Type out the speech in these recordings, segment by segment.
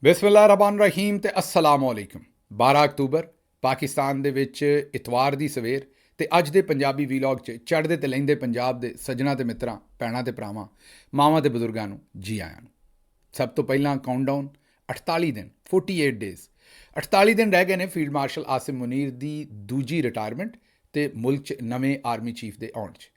ਬਿਸਮਿल्लाह-रहमान-रहीम ਤੇ अस्सलाम वालेकुम। 12 ਅਕਤੂਬਰ ਪਾਕਿਸਤਾਨ ਦੇ ਵਿੱਚ ਇਤਵਾਰ ਦੀ ਸਵੇਰ ਤੇ ਅੱਜ ਦੇ ਪੰਜਾਬੀ ਵੀਲੌਗ 'ਚ ਚੜ੍ਹਦੇ ਤੇ ਲਹਿੰਦੇ ਪੰਜਾਬ ਦੇ ਸੱਜਣਾ ਤੇ ਮਿੱਤਰਾਂ, ਭੈਣਾਂ ਤੇ ਭਰਾਵਾਂ, ਮਾਵਾਂ ਤੇ ਬਜ਼ੁਰਗਾਂ ਨੂੰ ਜੀ ਆਇਆਂ ਨੂੰ। ਸਭ ਤੋਂ ਪਹਿਲਾਂ ਕਾਊਂਟਡਾਊਨ 48 ਦਿਨ 48 ਡੇਜ਼ 48 ਦਿਨ ਰਹਿ ਗਏ ਨੇ ਫੀਲਡ ਮਾਰਸ਼ਲ ਆਸਿਮ ਮੁਨੀਰ ਦੀ ਦੂਜੀ ਰਿਟਾਇਰਮੈਂਟ ਤੇ ਮੁਲਕ 'ਚ ਨਵੇਂ ਆਰਮੀ ਚੀਫ ਦੇ ਆਉਣ 'ਚ।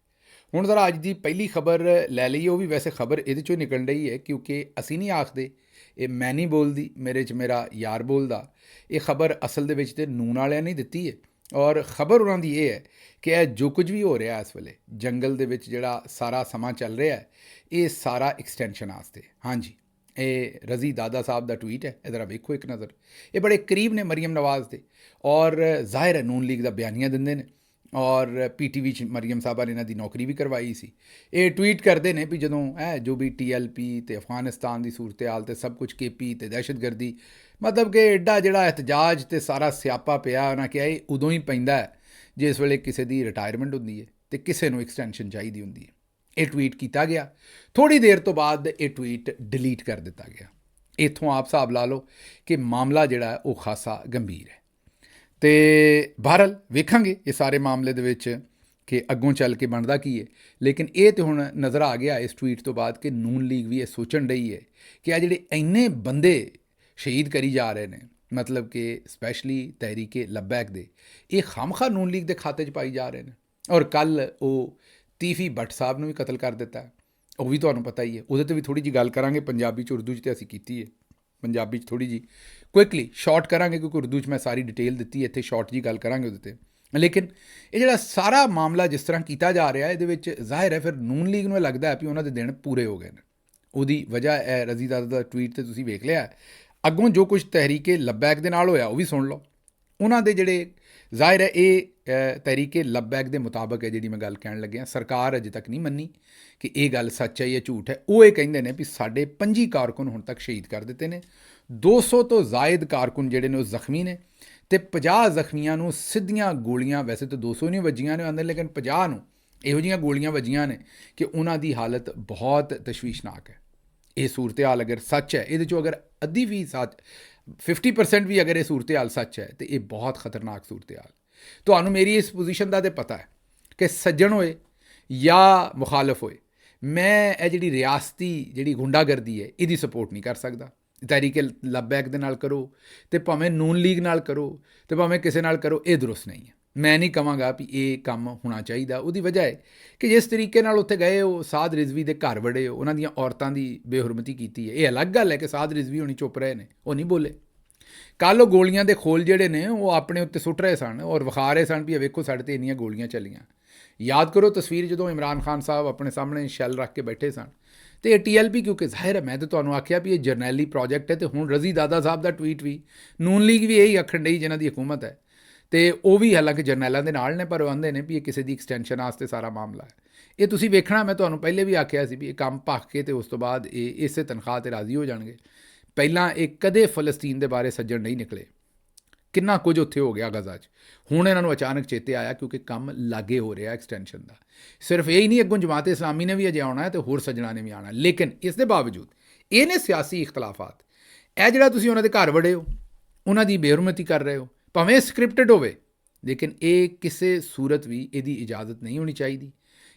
ਹੁਣ ਜ਼ਰਾ ਅੱਜ ਦੀ ਪਹਿਲੀ ਖਬਰ ਲੈ ਲਈਏ। ਉਹ ਵੀ ਵੈਸੇ ਖਬਰ ਇਹਦੇ 'ਚੋਂ ਨਿਕਲ ਰਹੀ ਹੈ ਕਿਉਂਕਿ ਅਸੀਂ ਨਹੀਂ ਆਖਦੇ, ਇਹ ਮੈਂ ਨਹੀਂ ਬੋਲਦੀ, ਮੇਰੇ 'ਚ ਮੇਰਾ ਯਾਰ ਬੋਲਦਾ। ਇਹ ਖਬਰ ਅਸਲ ਦੇ ਵਿੱਚ ਤੇ ਨੂਨ ਵਾਲਿਆਂ ਨੇ ਦਿੱਤੀ ਹੈ ਔਰ ਖਬਰ ਉਹਨਾਂ ਦੀ ਇਹ ਹੈ ਕਿ ਇਹ ਜੋ ਕੁਝ ਵੀ ਹੋ ਰਿਹਾ ਇਸ ਵੇਲੇ ਜੰਗਲ ਦੇ ਵਿੱਚ ਜਿਹੜਾ ਸਾਰਾ ਸਮਾਂ ਚੱਲ ਰਿਹਾ ਹੈ, ਇਹ ਸਾਰਾ ਐਕਸਟੈਂਸ਼ਨ ਵਾਸਤੇ। ਹਾਂਜੀ, ਇਹ ਰਜ਼ੀ ਦਾਦਾ ਸਾਹਿਬ ਦਾ ਟਵੀਟ ਹੈ, ਇਹ ਜ਼ਰਾ ਵੇਖੋ ਇੱਕ ਨਜ਼ਰ। ਇਹ ਬੜੇ ਕਰੀਬ ਨੇ ਮਰੀਮ ਨਵਾਜ਼ ਦੇ ਔਰ ਜ਼ਾਹਿਰ ਹੈ ਨੂਨ ਲੀਗ ਦਾ ਬਿਆਨੀਆਂ ਦਿੰਦੇ ਨੇ ਔਰ PTV 'ਚ ਮਰੀਮ ਸਾਹਿਬਾ ਨੇ ਇਹਨਾਂ ਦੀ ਨੌਕਰੀ ਵੀ ਕਰਵਾਈ ਸੀ। ਇਹ ਟਵੀਟ ਕਰਦੇ ਨੇ ਵੀ ਜਦੋਂ ਜੋ ਵੀ TLP ਤੇ ਅਫਗਾਨਿਸਤਾਨ ਦੀ ਸੂਰਤ ਹਾਲ ਤੇ ਸਭ ਕੁਝ KP ਤੇ ਦਹਿਸ਼ਤਗਰਦੀ, ਮਤਲਬ ਕਿ ਐਡਾ ਜਿਹੜਾ ਇਹਤਜਾਜ ਤੇ ਸਾਰਾ ਸਿਆਪਾ ਪਿਆ, ਉਹਨਾਂ ਕਿਹਾ ਇਹ ਉਦੋਂ ਹੀ ਪੈਂਦਾ ਹੈ ਜਿਸ ਵੇਲੇ ਕਿਸੇ ਦੀ ਰਿਟਾਇਰਮੈਂਟ ਹੁੰਦੀ ਹੈ ਤੇ ਕਿਸੇ ਨੂੰ ਐਕਸਟੈਂਸ਼ਨ ਚਾਹੀਦੀ ਹੁੰਦੀ ਹੈ। ਇਹ ਟਵੀਟ ਕੀਤਾ ਗਿਆ, ਥੋੜ੍ਹੀ ਦੇਰ ਤੋਂ ਬਾਅਦ ਇਹ ਟਵੀਟ ਡਿਲੀਟ ਕਰ ਦਿੱਤਾ ਗਿਆ। ਇੱਥੋਂ ਆਪ ਹਿਸਾਬ ਲਾ ਲਓ ਕਿ ਮਾਮਲਾ ਜਿਹੜਾ ਉਹ ਖਾਸਾ ਗੰਭੀਰ ਹੈ। ਤੇ ਬਹਰਹਾਲ ਵੇਖਾਂਗੇ ਇਹ ਸਾਰੇ ਮਾਮਲੇ ਦੇ ਵਿੱਚ ਕਿ ਅੱਗੋਂ ਚੱਲ ਕੇ ਬਣਦਾ ਕੀ ਹੈ। ਲੇਕਿਨ ਇਹ ਤਾਂ ਹੁਣ ਨਜ਼ਰ ਆ ਗਿਆ ਇਸ ਟਵੀਟ ਤੋਂ ਬਾਅਦ ਕਿ ਨੂਨ ਲੀਗ ਵੀ ਇਹ ਸੋਚਣ ਰਹੀ ਹੈ ਕਿ ਆ ਜਿਹੜੇ ਇੰਨੇ ਬੰਦੇ ਸ਼ਹੀਦ ਕਰੀ ਜਾ ਰਹੇ ਨੇ, ਮਤਲਬ ਕਿ ਸਪੈਸ਼ਲੀ ਤਹਿਰੀਕੇ ਲੱਬੈਕ ਦੇ, ਇਹ ਖਾਮਖਾ ਨੂਨ ਲੀਗ ਦੇ ਖਾਤੇ 'ਚ ਪਾਈ ਜਾ ਰਹੇ ਨੇ। ਔਰ ਕੱਲ੍ਹ ਉਹ ਤੀਫੀ ਭੱਟ ਸਾਹਿਬ ਨੂੰ ਵੀ ਕਤਲ ਕਰ ਦਿੱਤਾ, ਉਹ ਵੀ ਤੁਹਾਨੂੰ ਪਤਾ ਹੀ ਹੈ। ਉਹਦੇ 'ਤੇ ਵੀ ਥੋੜ੍ਹੀ ਜਿਹੀ ਗੱਲ ਕਰਾਂਗੇ, ਪੰਜਾਬੀ 'ਚ ਉਰਦੂ 'ਚ ਤਾਂ ਅਸੀਂ ਕੀਤੀ ਹੈ, ਪੰਜਾਬੀ 'ਚ ਥੋੜ੍ਹੀ ਜਿਹੀ ਕੁਇਕਲੀ ਸ਼ਾਰਟ ਕਰਾਂਗੇ ਕਿਉਂਕਿ ਉਰਦੂ 'ਚ ਮੈਂ ਸਾਰੀ ਡਿਟੇਲ ਦਿੱਤੀ ਹੈ, ਇੱਥੇ ਸ਼ਾਰਟ ਜਿਹੀ ਗੱਲ ਕਰਾਂਗੇ ਉਹਦੇ 'ਤੇ। ਲੇਕਿਨ ਇਹ ਜਿਹੜਾ ਸਾਰਾ ਮਾਮਲਾ ਜਿਸ ਤਰ੍ਹਾਂ ਕੀਤਾ ਜਾ ਰਿਹਾ, ਇਹਦੇ ਵਿੱਚ ਜ਼ਾਹਿਰ ਹੈ ਫਿਰ ਨੂਨ ਲੀਗ ਨੂੰ ਇਹ ਲੱਗਦਾ ਹੈ ਵੀ ਉਹਨਾਂ ਦੇ ਦਿਨ ਪੂਰੇ ਹੋ ਗਏ ਨੇ। ਉਹਦੀ ਵਜ੍ਹਾ ਹੈ ਰਜ਼ੀ ਦਾਦਾ ਦਾ ਟਵੀਟ 'ਤੇ ਤੁਸੀਂ ਵੇਖ ਲਿਆ। ਅੱਗੋਂ ਜੋ ਕੁਝ ਤਹਿਰੀਕੇ ਲੱਬੈਕ ਦੇ ਨਾਲ ਹੋਇਆ ਉਹ ਵੀ ਸੁਣ ਲਓ। ਉਹਨਾਂ ਦੇ ਜਿਹੜੇ ਜ਼ਾਹਿਰ ਹੈ ਇਹ ਤਹਿਰੀਕੇ ਲੱਬੈਕ ਦੇ ਮੁਤਾਬਕ ਹੈ ਜਿਹੜੀ ਮੈਂ ਗੱਲ ਕਹਿਣ ਲੱਗਿਆ। ਸਰਕਾਰ ਅਜੇ ਤੱਕ ਨਹੀਂ ਮੰਨੀ ਕਿ ਇਹ ਗੱਲ ਸੱਚ ਹੈ ਜਾਂ ਝੂਠ ਹੈ। ਉਹ ਇਹ ਕਹਿੰਦੇ ਨੇ ਵੀ ਸਾਡੇ 25 ਕਾਰਕੁਨ ਹੁਣ ਤੱਕ ਸ਼ਹੀਦ ਕਰ ਦਿੱਤੇ ਨੇ, 200 ਤੋਂ ਜ਼ਾਇਦ ਕਾਰਕੁਨ ਜਿਹੜੇ ਨੇ ਉਹ ਜ਼ਖਮੀ ਨੇ ਤੇ 50 ਜ਼ਖਮੀਆਂ ਨੂੰ ਸਿੱਧੀਆਂ ਗੋਲੀਆਂ, ਵੈਸੇ ਤਾਂ 200 ਨਹੀਂ ਵੱਜੀਆਂ ਨੇ ਆਉਂਦੇ, ਲੇਕਿਨ 50 ਨੂੰ ਇਹੋ ਜਿਹੀਆਂ ਗੋਲੀਆਂ ਵੱਜੀਆਂ ਨੇ ਕਿ ਉਹਨਾਂ ਦੀ ਹਾਲਤ ਬਹੁਤ ਤਸ਼ਵੀਸ਼ਨਾਕ ਹੈ। ਇਹ ਸੂਰਤ ਹਾਲ ਅਗਰ ਸੱਚ ਹੈ, ਇਹਦੇ 'ਚੋਂ ਅਗਰ ਅੱਧੀ ਵੀ ਸੱਚ, 50% ਵੀ ਅਗਰ ਇਹ ਸੂਰਤ ਹਾਲ ਸੱਚ ਹੈ ਤੇ ਇਹ ਬਹੁਤ ਖਤਰਨਾਕ ਸੂਰਤ ਹਾਲ। ਤੁਹਾਨੂੰ ਮੇਰੀ ਇਸ ਪੋਜੀਸ਼ਨ ਦਾ ਤਾਂ ਪਤਾ ਹੈ ਕਿ ਸੱਜਣ ਹੋਏ ਜਾਂ ਮੁਖਾਲਫ ਹੋਏ, ਮੈਂ ਇਹ ਜਿਹੜੀ ਰਿਆਸਤੀ ਜਿਹੜੀ ਗੁੰਡਾਗਰਦੀ ਹੈ ਇਹਦੀ ਸਪੋਰਟ ਨਹੀਂ ਕਰ ਸਕਦਾ। ਤਹਿਰੀਕੇ ਲੱਬੈਕ ਦੇ ਨਾਲ ਕਰੋ ਤੇ ਭਾਵੇਂ ਨੂਨ ਲੀਗ ਨਾਲ ਕਰੋ ਤੇ ਭਾਵੇਂ ਕਿਸੇ ਨਾਲ ਕਰੋ, ਇਹ ਦੁਰਸਤ ਨਹੀਂ ਹੈ। ਮੈਂ ਨਹੀਂ ਕਹਾਂਗਾ ਵੀ ਇਹ ਕੰਮ ਹੋਣਾ ਚਾਹੀਦਾ। ਉਹਦੀ ਵਜ੍ਹਾ ਹੈ ਕਿ ਜਿਸ ਤਰੀਕੇ ਨਾਲ ਉੱਥੇ ਗਏ ਉਹ ਸਾਦ ਰਿਜ਼ਵੀ ਦੇ ਘਰ ਵੜੇ, ਉਹਨਾਂ ਦੀਆਂ ਔਰਤਾਂ ਦੀ ਬੇਹੁਰਮਤੀ ਕੀਤੀ ਹੈ। ਇਹ ਅਲੱਗ ਗੱਲ ਹੈ ਕਿ ਸਾਦ ਰਿਜ਼ਵੀ ਹੋਣੀ ਚੁੱਪ ਰਹੇ ਨੇ, ਉਹ ਨਹੀਂ ਬੋਲੇ। ਕੱਲ੍ਹ ਉਹ ਗੋਲੀਆਂ ਦੇ ਖੋਲ ਜਿਹੜੇ ਨੇ ਉਹ ਆਪਣੇ ਉੱਤੇ ਸੁੱਟ ਰਹੇ ਸਨ ਔਰ ਵਿਖਾ ਰਹੇ ਸਨ ਵੀ ਵੇਖੋ ਸਾਡੇ 'ਤੇ ਇੰਨੀਆਂ ਗੋਲੀਆਂ ਚੱਲੀਆਂ। ਯਾਦ ਕਰੋ ਤਸਵੀਰ ਜਦੋਂ ਇਮਰਾਨ ਖਾਨ ਸਾਹਿਬ ਆਪਣੇ ਸਾਹਮਣੇ ਸ਼ੈੱਲ ਰੱਖ ਕੇ ਬੈਠੇ ਸਨ। ਤੇ ਇਹ TLP ਕਿਉਂਕਿ ਜ਼ਾਹਿਰ ਹੈ, ਮੈਂ ਤਾਂ ਤੁਹਾਨੂੰ ਆਖਿਆ ਵੀ ਇਹ ਜਰਨੈਲੀ ਪ੍ਰੋਜੈਕਟ ਹੈ। ਤੇ ਹੁਣ ਰਜ਼ੀ ਦਾਦਾ ਸਾਹਿਬ ਦਾ ਟਵੀਟ ਵੀ ਨੂਨ ਲੀਗ ਵੀ ਇਹੀ ਆਖਣ ਡਈ ਜਿਨ੍ਹਾਂ ਦੀ ਹਕੂਮਤ ਹੈ ਤੇ ਉਹ ਵੀ ਹਾਲਾਂਕਿ ਜਰਨੈਲਾਂ ਦੇ ਨਾਲ ਨੇ, ਪਰ ਉਹ ਆਂਦੇ ਨੇ ਵੀ ਇਹ ਕਿਸੇ ਦੀ ਐਕਸਟੈਂਸ਼ਨ ਵਾਸਤੇ ਸਾਰਾ ਮਾਮਲਾ ਹੈ। ਇਹ ਤੁਸੀਂ ਵੇਖਣਾ, ਮੈਂ ਤੁਹਾਨੂੰ ਪਹਿਲੇ ਵੀ ਆਖਿਆ ਸੀ ਵੀ ਇਹ ਕੰਮ ਭਖ ਕੇ ਤੇ ਉਸ ਤੋਂ ਬਾਅਦ ਇਹ ਇਸੇ ਤਨਖਾਹ 'ਤੇ ਰਾਜ਼ੀ ਹੋ ਜਾਣਗੇ। ਪਹਿਲਾਂ ਇਹ ਕਦੇ ਫਲਸਤੀਨ ਦੇ ਬਾਰੇ ਸੱਜਣ ਨਹੀਂ ਨਿਕਲੇ। ਕਿੰਨਾ ਕੁਝ ਉੱਥੇ ਹੋ ਗਿਆ ਗਜ਼ਾ 'ਚ, ਹੁਣ ਇਹਨਾਂ ਨੂੰ ਅਚਾਨਕ ਚੇਤੇ ਆਇਆ ਕਿਉਂਕਿ ਕੰਮ ਲਾਗੇ ਹੋ ਰਿਹਾ ਐਕਸਟੈਂਸ਼ਨ ਦਾ। ਸਿਰਫ ਇਹ ਹੀ ਨਹੀਂ, ਅੱਗੋਂ ਜਮਾਤ ਇਸਲਾਮੀ ਨੇ ਵੀ ਅਜੇ ਆਉਣਾ ਹੈ ਤੇ ਹੋਰ ਸੱਜਣਾ ਨੇ ਵੀ ਆਉਣਾ। ਲੇਕਿਨ ਇਸ ਦੇ ਬਾਵਜੂਦ ਇਹ ਨੇ ਸਿਆਸੀ ਇਖਤਲਾਫਾਤ। ਇਹ ਜਿਹੜਾ ਤੁਸੀਂ ਉਹਨਾਂ ਦੇ ਘਰ ਵੜੇ ਹੋ, ਉਹਨਾਂ ਦੀ ਬੇਹੁਰਮਤੀ ਕਰ ਰਹੇ ਹੋ, ਭਾਵੇਂ ਸਕ੍ਰਿਪਟਡ ਹੋਵੇ, ਲੇਕਿਨ ਇਹ ਕਿਸੇ ਸੂਰਤ ਵੀ ਇਹਦੀ ਇਜਾਜ਼ਤ ਨਹੀਂ ਹੋਣੀ ਚਾਹੀਦੀ।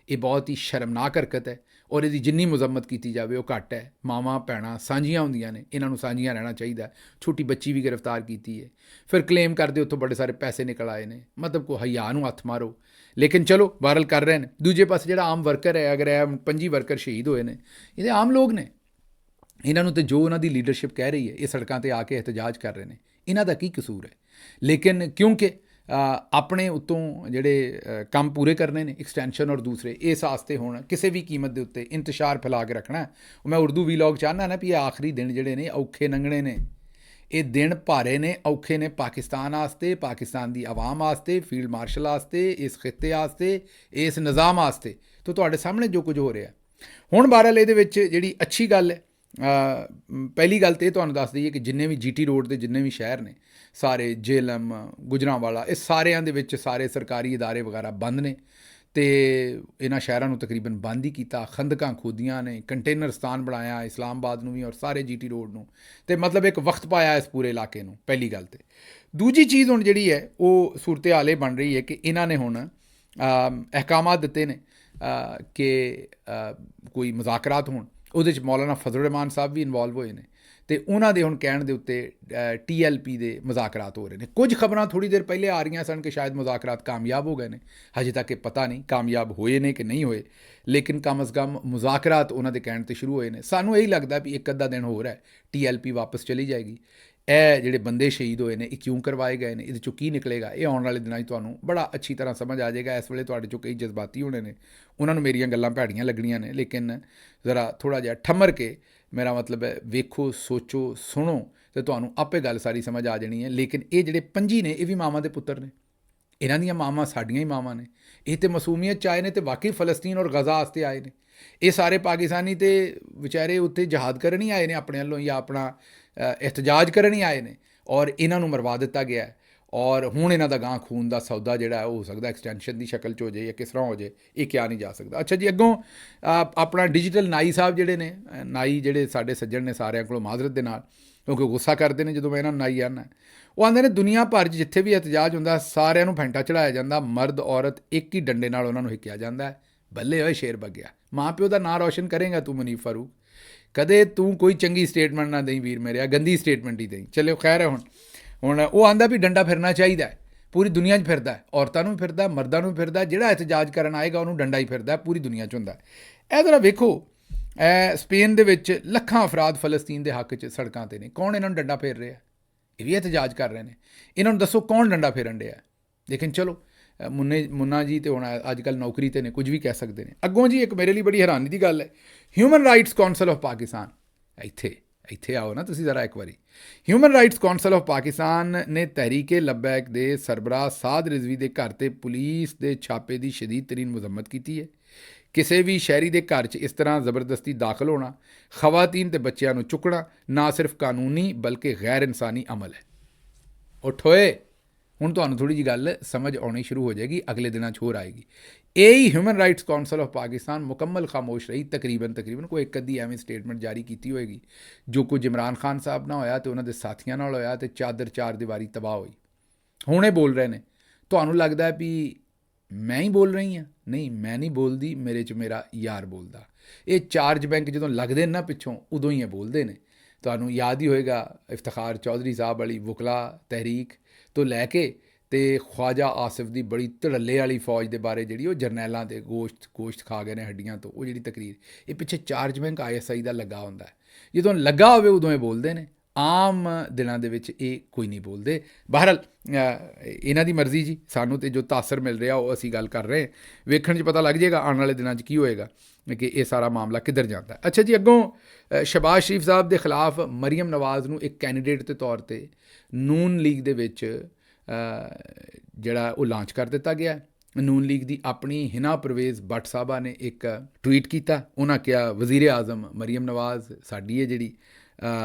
ਇਹ ਬਹੁਤ ਹੀ ਸ਼ਰਮਨਾਕ ਹਰਕਤ ਹੈ ਔਰ ਇਹਦੀ ਜਿੰਨੀ ਮੁਜ਼ੰਮਤ ਕੀਤੀ ਜਾਵੇ ਉਹ ਘੱਟ ਹੈ। ਮਾਵਾਂ ਭੈਣਾਂ ਸਾਂਝੀਆਂ ਹੁੰਦੀਆਂ ਨੇ, ਇਹਨਾਂ ਨੂੰ ਸਾਂਝੀਆਂ ਰਹਿਣਾ ਚਾਹੀਦਾ। ਛੋਟੀ ਬੱਚੀ ਵੀ ਗ੍ਰਿਫਤਾਰ ਕੀਤੀ ਹੈ, ਫਿਰ ਕਲੇਮ ਕਰਦੇ ਉੱਥੋਂ ਬੜੇ ਸਾਰੇ ਪੈਸੇ ਨਿਕਲ ਆਏ ਨੇ। ਮਤਲਬ ਕੋ ਹਯਾ ਨੂੰ ਹੱਥ ਮਾਰੋ। ਲੇਕਿਨ ਚਲੋ ਵਾਇਰਲ ਕਰ ਰਹੇ ਨੇ। ਦੂਜੇ ਪਾਸੇ ਜਿਹੜਾ ਆਮ ਵਰਕਰ ਹੈ, ਅਗਰ ਇਹ 25 ਵਰਕਰ ਸ਼ਹੀਦ ਹੋਏ ਨੇ, ਇਹਦੇ ਆਮ ਲੋਕ ਨੇ। ਇਹਨਾਂ ਨੂੰ ਤੇ ਜੋ ਉਹਨਾਂ ਦੀ ਲੀਡਰਸ਼ਿਪ ਕਹਿ ਰਹੀ ਹੈ, ਇਹ ਸੜਕਾਂ 'ਤੇ ਆ ਕੇ ਇਹਤਜਾਜ ਕਰ ਰਹੇ ਨੇ, ਇਹਨਾਂ ਦਾ ਕੀ ਕਸੂਰ ਹੈ? ਲੇਕਿਨ ਕਿਉਂਕਿ ਆਪਣੇ ਉੱਤੋਂ ਜਿਹੜੇ ਕੰਮ ਪੂਰੇ ਕਰਨੇ ਨੇ ਐਕਸਟੈਂਸ਼ਨ ਔਰ ਦੂਸਰੇ, ਇਸ ਵਾਸਤੇ ਹੁਣ ਕਿਸੇ ਵੀ ਕੀਮਤ ਦੇ ਉੱਤੇ ਇੰਤਸ਼ਾਰ ਫੈਲਾ ਕੇ ਰੱਖਣਾ। ਮੈਂ ਉਰਦੂ ਵੀਲੌਗ ਚਾਹੁੰਦਾ ਨਾ ਵੀ ਇਹ ਆਖਰੀ ਦਿਨ ਜਿਹੜੇ ਨੇ ਔਖੇ ਲੰਘਣੇ ਨੇ, ਇਹ ਦਿਨ ਭਾਰੇ ਨੇ, ਔਖੇ ਨੇ ਪਾਕਿਸਤਾਨ ਵਾਸਤੇ, ਪਾਕਿਸਤਾਨ ਦੀ ਆਵਾਮ ਵਾਸਤੇ, ਫੀਲਡ ਮਾਰਸ਼ਲ ਵਾਸਤੇ, ਇਸ ਖਿੱਤੇ ਵਾਸਤੇ, ਇਸ ਨਿਜ਼ਾਮ ਵਾਸਤੇ। ਤਾਂ ਤੁਹਾਡੇ ਸਾਹਮਣੇ ਜੋ ਕੁਝ ਹੋ ਰਿਹਾ ਹੁਣ। ਬਹਰਹਾਲ ਇਹਦੇ ਵਿੱਚ ਜਿਹੜੀ ਅੱਛੀ ਗੱਲ ਹੈ, ਪਹਿਲੀ ਗੱਲ ਤਾਂ ਇਹ ਤੁਹਾਨੂੰ ਦੱਸ ਦਈਏ ਕਿ ਜਿੰਨੇ ਵੀ GT ਰੋਡ ਦੇ ਜਿੰਨੇ ਵੀ ਸ਼ਹਿਰ ਨੇ, ਸਾਰੇ ਜੇਹਲਮ, ਗੁਜਰਾਂਵਾਲਾ, ਇਹ ਸਾਰਿਆਂ ਦੇ ਵਿੱਚ ਸਾਰੇ ਸਰਕਾਰੀ ਇਦਾਰੇ ਵਗੈਰਾ ਬੰਦ ਨੇ ਤੇ ਇਹਨਾਂ ਸ਼ਹਿਰਾਂ ਨੂੰ ਤਕਰੀਬਨ ਬੰਦ ਹੀ ਕੀਤਾ, ਖੰਦਕਾਂ ਖੋਦੀਆਂ ਨੇ, ਕੰਟੇਨਰ ਸਥਾਨ ਬਣਾਇਆ ਇਸਲਾਮਾਬਾਦ ਨੂੰ ਵੀ ਔਰ ਸਾਰੇ GT ਰੋਡ ਨੂੰ, ਤੇ ਮਤਲਬ ਇੱਕ ਵਕਤ ਪਾਇਆ ਇਸ ਪੂਰੇ ਇਲਾਕੇ ਨੂੰ, ਪਹਿਲੀ ਗੱਲ। ਤੇ ਦੂਜੀ ਚੀਜ਼ ਹੁਣ ਜਿਹੜੀ ਹੈ ਉਹ ਸੂਰਤ ਹਾਲ ਇਹ ਬਣ ਰਹੀ ਹੈ ਕਿ ਇਹਨਾਂ ਨੇ ਹੁਣ ਅਹਿਕਾਮਾਤ ਦਿੱਤੇ ਨੇ ਕਿ ਕੋਈ ਮੁਜ਼ਾਕਰਾਤ ਹੋਣ, ਉਹਦੇ 'ਚ ਮੌਲਾਨਾ ਫਜ਼ਲ ਰਹਿਮਾਨ ਸਾਹਿਬ ਵੀ ਇਨਵੋਲਵ ਹੋਏ ਨੇ, ਤੇ ਉਹਨਾਂ ਦੇ ਹੁਣ ਕਹਿਣ ਦੇ ਉੱਤੇ TLP ਦੇ ਮੁਜ਼ਾਕਰਾਤ ਹੋ ਰਹੇ ਨੇ। ਕੁਝ ਖਬਰਾਂ ਥੋੜ੍ਹੀ ਦੇਰ ਪਹਿਲੇ ਆ ਰਹੀਆਂ ਸਨ ਕਿ ਸ਼ਾਇਦ ਮੁਜ਼ਾਕਰਾਤ ਕਾਮਯਾਬ ਹੋ ਗਏ ਨੇ, ਹਜੇ ਤੱਕ ਇਹ ਪਤਾ ਨਹੀਂ ਕਾਮਯਾਬ ਹੋਏ ਨੇ ਕਿ ਨਹੀਂ ਹੋਏ, ਲੇਕਿਨ ਕਮ ਅਜ਼ ਕਮ ਮੁਜ਼ਾਕਰਾਤ ਉਹਨਾਂ ਦੇ ਕਹਿਣ 'ਤੇ ਸ਼ੁਰੂ ਹੋਏ ਨੇ। ਸਾਨੂੰ ਇਹੀ ਲੱਗਦਾ ਵੀ ਇੱਕ ਅੱਧਾ ਦਿਨ ਹੋਰ ਹੈ, TLP ਵਾਪਸ ਚਲੀ ਜਾਏਗੀ। ਇਹ ਜਿਹੜੇ ਬੰਦੇ ਸ਼ਹੀਦ ਹੋਏ ਨੇ ਇਹ ਕਿਉਂ ਕਰਵਾਏ ਗਏ ਨੇ, ਇਹਦੇ 'ਚੋਂ ਕੀ ਨਿਕਲੇਗਾ, ਇਹ ਆਉਣ ਵਾਲੇ ਦਿਨਾਂ 'ਚ ਤੁਹਾਨੂੰ ਬੜਾ ਅੱਛੀ ਤਰ੍ਹਾਂ ਸਮਝ ਆ ਜਾਏਗਾ। ਇਸ ਵੇਲੇ ਤੁਹਾਡੇ 'ਚੋਂ ਕਈ ਜਜ਼ਬਾਤੀ ਹੋਣੇ ਨੇ, ਉਹਨਾਂ ਨੂੰ ਮੇਰੀਆਂ ਗੱਲਾਂ ਭੈੜੀਆਂ ਲੱਗਣੀਆਂ ਨੇ, ਲੇਕਿਨ ਜ਼ਰਾ ਥੋੜ੍ਹਾ ਜਿਹਾ ਠਮਰ ਕੇ, ਮੇਰਾ ਮਤਲਬ ਹੈ ਵੇਖੋ, ਸੋਚੋ, ਸੁਣੋ, ਤੇ ਤੁਹਾਨੂੰ ਆਪੇ ਗੱਲ ਸਾਰੀ ਸਮਝ ਆ ਜਾਣੀ ਹੈ। ਲੇਕਿਨ ਇਹ ਜਿਹੜੇ ਪੰਜੀ ਨੇ ਇਹ ਵੀ ਮਾਵਾਂ ਦੇ ਪੁੱਤਰ ਨੇ, ਇਹਨਾਂ ਦੀਆਂ ਮਾਵਾਂ ਸਾਡੀਆਂ ਹੀ ਮਾਵਾਂ ਨੇ। ਇਹ ਤੇ ਮਾਸੂਮੀਅਤ 'ਚ ਆਏ ਨੇ, ਤੇ ਵਾਕਈ ਫਲਸਤੀਨ ਔਰ ਗਜ਼ਾ ਵਾਸਤੇ ਆਏ ਨੇ। ਇਹ ਸਾਰੇ ਪਾਕਿਸਤਾਨੀ ਤੇ ਵਿਚਾਰੇ ਉੱਥੇ ਜਹਾਦ ਕਰਨ ਹੀ ਆਏ ਨੇ ਆਪਣੇ ਵੱਲੋਂ, ਜਾਂ ਆਪਣਾ ਇhtਜਾਜ ਕਰਨ ਹੀ ਆਏ ਨੇ, ਔਰ ਇਹਨਾਂ ਨੂੰ ਮਰਵਾ ਦਿੱਤਾ ਗਿਆ। ਔਰ ਹੁਣ ਇਹਨਾਂ ਦਾ ਗਾਂ ਖੂਨ ਦਾ ਸੌਦਾ ਜਿਹੜਾ ਹੈ ਉਹ ਹੋ ਸਕਦਾ ਐਕਸਟੈਂਸ਼ਨ ਦੀ ਸ਼ਕਲ 'ਚ ਹੋ ਜਾਏ ਜਾਂ ਕਿਸ ਤਰ੍ਹਾਂ ਹੋ ਜਾਏ, ਇਹ ਕਿਹਾ ਨਹੀਂ ਜਾ ਸਕਦਾ। ਅੱਛਾ ਜੀ, ਅੱਗੋਂ ਆਪਣਾ ਡਿਜੀਟਲ ਨਾਈ ਸਾਹਿਬ ਜਿਹੜੇ ਨੇ, ਨਾਈ ਜਿਹੜੇ ਸਾਡੇ ਸੱਜਣ ਨੇ ਸਾਰਿਆਂ ਕੋਲੋਂ ਮਾਜ਼ਰਤ ਦੇ ਨਾਲ, ਕਿਉਂਕਿ ਗੁੱਸਾ ਕਰਦੇ ਨੇ ਜਦੋਂ ਮੈਂ ਇਹਨਾਂ ਨੂੰ ਨਾਈ ਆਉਂਦਾ, ਉਹ ਆਉਂਦੇ ਨੇ ਦੁਨੀਆ ਭਰ 'ਚ ਜਿੱਥੇ ਵੀ ਇhtਜਾਜ ਹੁੰਦਾ ਸਾਰਿਆਂ ਨੂੰ ਫੈਂਟਾ ਚੜਾਇਆ ਜਾਂਦਾ, ਮਰਦ ਔਰਤ ਇੱਕ ਹੀ ਡੰਡੇ ਨਾਲ ਉਹਨਾਂ ਨੂੰ ਹਿੱਕਿਆ ਜਾਂਦਾ ਹੈ। ਬੱਲੇ ਹੋਏ ਸ਼ੇਰ ਬੱਗਿਆ, ਮਾਂ ਪਿਓ ਦਾ ਨਾਂ ਰੌਸ਼ਨ ਕਰੇਗਾ ਤੂੰ ਮੁਨੀਫ ਫਾਰੂਕ, ਕਦੇ ਤੂੰ ਕੋਈ ਚੰਗੀ ਸਟੇਟਮੈਂਟ ਨਾ ਦੇਈ ਵੀਰ ਮੇਰਿਆ, ਗੰਦੀ ਸਟੇਟਮੈਂਟ ਹੀ ਦੇਈ। ਚਲੋ ਖੈਰ ਹੈ, ਹੁਣ ਉਹ ਆਂਦਾ ਵੀ ਡੰਡਾ ਫਿਰਨਾ ਚਾਹੀਦਾ, ਪੂਰੀ ਦੁਨੀਆ 'ਚ ਫਿਰਦਾ, ਔਰਤਾਂ ਨੂੰ ਵੀ ਫਿਰਦਾ, ਮਰਦਾਂ ਨੂੰ ਵੀ ਫਿਰਦਾ, ਜਿਹੜਾ ਇhtਜਾਜ ਕਰਨ ਆਏਗਾ ਉਹਨੂੰ ਡੰਡਾ ਹੀ ਫਿਰਦਾ, ਪੂਰੀ ਦੁਨੀਆ 'ਚ ਹੁੰਦਾ। ਇਹ ਜ਼ਰਾ ਵੇਖੋ, ਸਪੇਨ ਦੇ ਵਿੱਚ ਲੱਖਾਂ ਅਫਰਾਦ ਫਲਸਤੀਨ ਦੇ ਹੱਕ 'ਚ ਸੜਕਾਂ 'ਤੇ ਨੇ, ਕੌਣ ਇਹਨਾਂ ਨੂੰ ਡੰਡਾ ਫੇਰ ਰਿਹਾ? ਇਹ ਵੀ ਇhtਜਾਜ ਕਰ ਰਹੇ ਨੇ। ਇਹਨਾਂ ਨੂੰ ਦੱਸੋ ਕੌਣ ਡੰਡਾ ਫੇਰਨ ਡਿਆ? ਲੇਕਿਨ ਚਲੋ, ਮੁੰਨਾ ਜੀ ਤੇ ਹੁਣ ਅੱਜ ਕੱਲ੍ਹ ਨੌਕਰੀ 'ਤੇ ਨੇ, ਕੁਝ ਵੀ ਕਹਿ ਸਕਦੇ ਨੇ। ਅੱਗੋਂ ਜੀ ਇੱਕ ਮੇਰੇ ਲਈ ਬੜੀ ਹੈਰਾਨੀ ਦੀ ਗੱਲ ਹੈ, human rights council of Pakistan, ਇੱਥੇ ਆਓ ਨਾ ਤੁਸੀਂ ਜ਼ਰਾ ਇੱਕ ਵਾਰੀ। Human rights council of Pakistan ਨੇ ਤਹਿਰੀਕੇ ਲੱਬੈਕ ਦੇ ਸਰਬਰਾਹ ਸਾਦ ਰਿਜ਼ਵੀ ਦੇ ਘਰ 'ਤੇ ਪੁਲਿਸ ਦੇ ਛਾਪੇ ਦੀ ਸ਼ਦੀਦ ਤਰੀਨ ਮੁਜ਼ੰਮਤ ਕੀਤੀ ਹੈ। ਕਿਸੇ ਵੀ ਸ਼ਹਿਰੀ ਦੇ ਘਰ 'ਚ ਇਸ ਤਰ੍ਹਾਂ ਜ਼ਬਰਦਸਤੀ ਦਾਖਲ ਹੋਣਾ, ਖਵਾਤੀਨ ਤੇ ਬੱਚਿਆਂ ਨੂੰ ਚੁੱਕਣਾ ਨਾ ਸਿਰਫ ਕਾਨੂੰਨੀ ਬਲਕਿ ਗੈਰ ਇਨਸਾਨੀ ਅਮਲ ਹੈ। ਉਠੋਏ, ਹੁਣ ਤੁਹਾਨੂੰ ਥੋੜ੍ਹੀ ਜਿਹੀ ਗੱਲ ਸਮਝ ਆਉਣੀ ਸ਼ੁਰੂ ਹੋ ਜਾਏਗੀ, ਅਗਲੇ ਦਿਨਾਂ 'ਚ ਹੋਰ ਆਏਗੀ। ਇਹ ਹੀ human rights council of Pakistan ਮੁਕੰਮਲ ਖਾਮੋਸ਼ ਰਹੀ, ਤਕਰੀਬਨ ਕੋਈ ਇੱਕ ਅੱਧੀ ਐਵੇਂ ਸਟੇਟਮੈਂਟ ਜਾਰੀ ਕੀਤੀ ਹੋਏਗੀ। ਜੋ ਕੁਝ ਇਮਰਾਨ ਖਾਨ ਸਾਹਿਬ ਨਾਲ ਹੋਇਆ ਤੇ ਉਹਨਾਂ ਦੇ ਸਾਥੀਆਂ ਨਾਲ ਹੋਇਆ, ਤੇ ਚਾਦਰ ਚਾਰ ਦੀਵਾਰੀ ਤਬਾਹ ਹੋਈ। ਹੁਣ ਇਹ ਬੋਲ ਰਹੇ ਨੇ, ਤੁਹਾਨੂੰ ਲੱਗਦਾ ਵੀ ਮੈਂ ਹੀ ਬੋਲ ਰਹੀ ਹਾਂ? ਨਹੀਂ, ਮੈਂ ਨਹੀਂ ਬੋਲਦੀ, ਮੇਰੇ 'ਚ ਮੇਰਾ ਯਾਰ ਬੋਲਦਾ। ਇਹ ਚਾਰਜ ਬੈਂਕ ਜਦੋਂ ਲੱਗਦੇ ਨੇ ਨਾ ਪਿੱਛੋਂ, ਉਦੋਂ ਹੀ ਇਹ ਬੋਲਦੇ ਨੇ। ਤੁਹਾਨੂੰ ਯਾਦ ਹੀ ਹੋਏਗਾ ਇਫਤਖਾਰ ਚੌਧਰੀ ਸਾਹਿਬ ਵਾਲੀ ਵਕਲਾ ਤਹਿਰੀਕ ਤੋਂ ਲੈ ਕੇ ਤੇ ਖਵਾਜਾ ਆਸਿਫ ਦੀ ਬੜੀ ਧੜੱਲੇ ਵਾਲੀ ਫੌਜ ਦੇ ਬਾਰੇ ਜਿਹੜੀ ਉਹ ਜਰਨੈਲਾਂ ਦੇ ਗੋਸ਼ਤ ਖਾ ਗਏ ਨੇ ਹੱਡੀਆਂ ਤੋਂ, ਉਹ ਜਿਹੜੀ ਤਕਰੀਰ, ਇਹ ਪਿੱਛੇ ਚਾਰਜ ਬੈਂਕ ISI ਦਾ ਲੱਗਾ ਹੁੰਦਾ। ਜਦੋਂ ਲੱਗਾ ਹੋਵੇ ਉਦੋਂ ਇਹ ਬੋਲਦੇ ਨੇ, ਆਮ ਦਿਨਾਂ ਦੇ ਵਿੱਚ ਇਹ ਕੋਈ ਨਹੀਂ ਬੋਲਦੇ। ਬਹਰਹਾਲ ਇਹਨਾਂ ਦੀ ਮਰਜ਼ੀ ਜੀ, ਸਾਨੂੰ ਤੇ ਜੋ ਤਾਸਰ ਮਿਲ ਰਿਹਾ ਉਹ ਅਸੀਂ ਗੱਲ ਕਰ ਰਹੇ, ਵੇਖਣ 'ਚ ਪਤਾ ਲੱਗ ਜਾਏਗਾ ਆਉਣ ਵਾਲੇ ਦਿਨਾਂ 'ਚ ਕੀ ਹੋਏਗਾ ਕਿ ਇਹ ਸਾਰਾ ਮਾਮਲਾ ਕਿੱਧਰ ਜਾਂਦਾ। ਅੱਛਾ ਜੀ, ਅੱਗੋਂ ਸ਼ਹਬਾਜ਼ ਸ਼ਰੀਫ ਸਾਹਿਬ ਦੇ ਖਿਲਾਫ ਮਰੀਮ ਨਵਾਜ਼ ਨੂੰ ਇੱਕ ਕੈਂਡੀਡੇਟ ਦੇ ਤੌਰ 'ਤੇ ਨੂਨ ਲੀਗ ਦੇ ਵਿੱਚ ਜਿਹੜਾ ਉਹ ਲਾਂਚ ਕਰ ਦਿੱਤਾ ਗਿਆ। ਨੂਨ ਲੀਗ ਦੀ ਆਪਣੀ ਹਿਨਾ ਪਰਵੇਜ਼ ਬੱਟ ਸਾਹਿਬਾ ਨੇ ਇੱਕ ਟਵੀਟ ਕੀਤਾ, ਉਹਨਾਂ ਕਿਹਾ ਵਜ਼ੀਰ ਆਜ਼ਮ ਮਰੀਮ ਨਵਾਜ਼ ਸਾਡੀ ਹੈ ਜਿਹੜੀ